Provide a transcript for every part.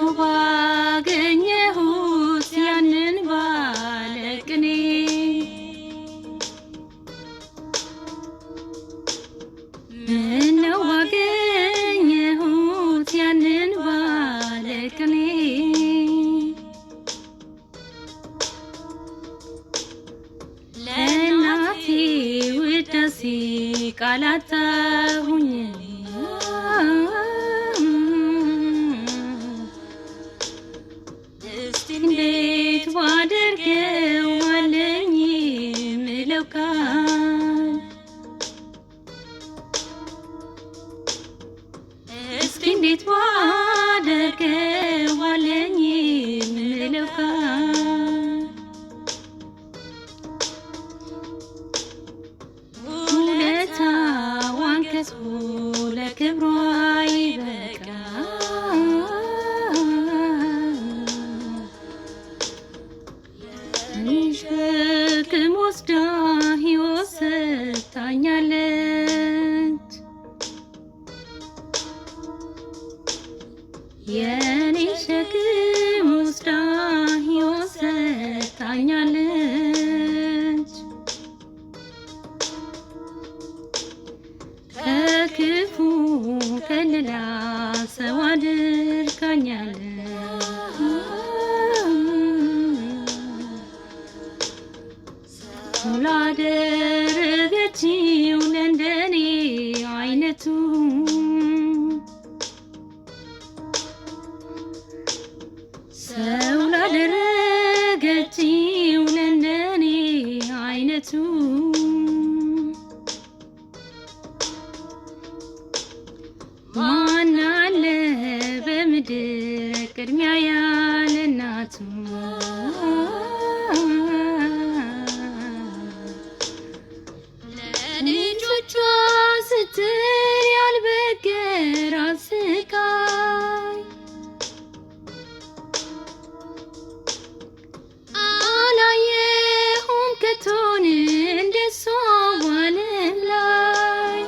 ሰው ባገኘሁት ያንን ባለቅኔ ምነው ባገኘሁት ያንን ባለቅኔ ለእናቴ ውዳሴ ቃላት አጣሁኝ እስቲ እንዴት ባደርገው አለኝ ምለው ቃል እስቲ እንዴት ባደርገው አለኝ ምለው ቃል ውለታዋን ከስቦ ለክብሯ ይበቃል ሸክም ወስዳ ሕይወት ሰጥታኛለች የኔ ሸክም ወስዳ ሕይወት ሰጥታኛለች ከክፉ ከልላ ሰው አድርጋኛለች ላደረገችው ለእንደኔ አይነቱ ሰው ላደረገችው ለእንደኔ አይነቱ ማን አለ በምድር ቅድሚያ ያለ እናቱ ልጆቿ ስትል ያልበገራት ስቃይ አላየሁም ከቶን እንደሷ ባለም ላይ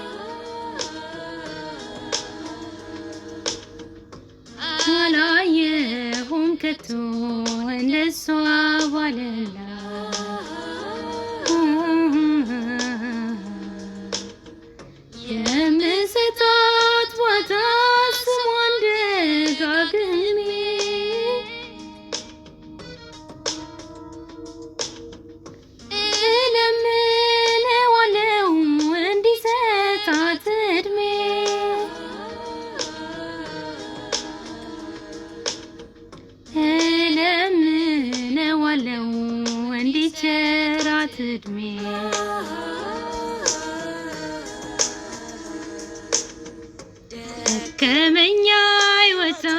አላየሁም ከቶ እንደሷ ባለም ላይ የምሰጣት ዋታ ስሟን ደጋግሜ እለምነዋለሁ እንዲሰጣት እድሜ እለምነዋለሁ እንዲቸራት እድሜ ደከመኝ አይወጣሽ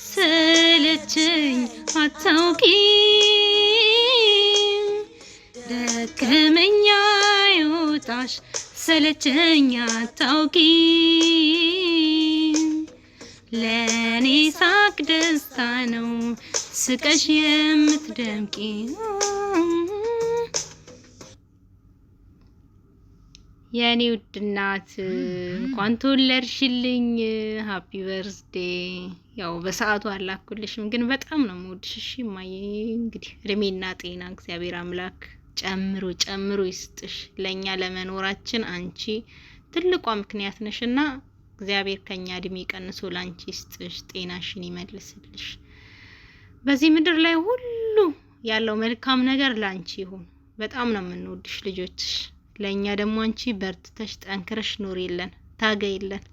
ሰለቸኝ አታውቂም ደከመኝ አይወጣሽ ሰለቸኝ አታውቂም ለኔ ሳቅ ደስታ ነው ስቀሽ የምትደምቂ የኔ ውድ እናት እንኳን ተወለድሽልኝ ሃፒ በርዝዴ ያው በሰዓቱ አላኩልሽም ግን በጣም ነው የምወድሽ እሺ ማዬ እንግዲህ እድሜና ጤና እግዚአብሔር አምላክ ጨምሮ ጨምሮ ይስጥሽ ለኛ ለመኖራችን አንቺ ትልቋ ምክንያት ነሽና እግዚአብሔር ከኛ እድሜ ቀንሶ ላንቺ ይስጥሽ ጤናሽን ይመልስልሽ በዚህ ምድር ላይ ሁሉ ያለው መልካም ነገር ላንቺ ይሁን በጣም ነው የምንወድሽ ልጆችሽ ለኛ ደግሞ አንቺ በርትተሽ ጠንክረሽ ኖሪልን ታገይልን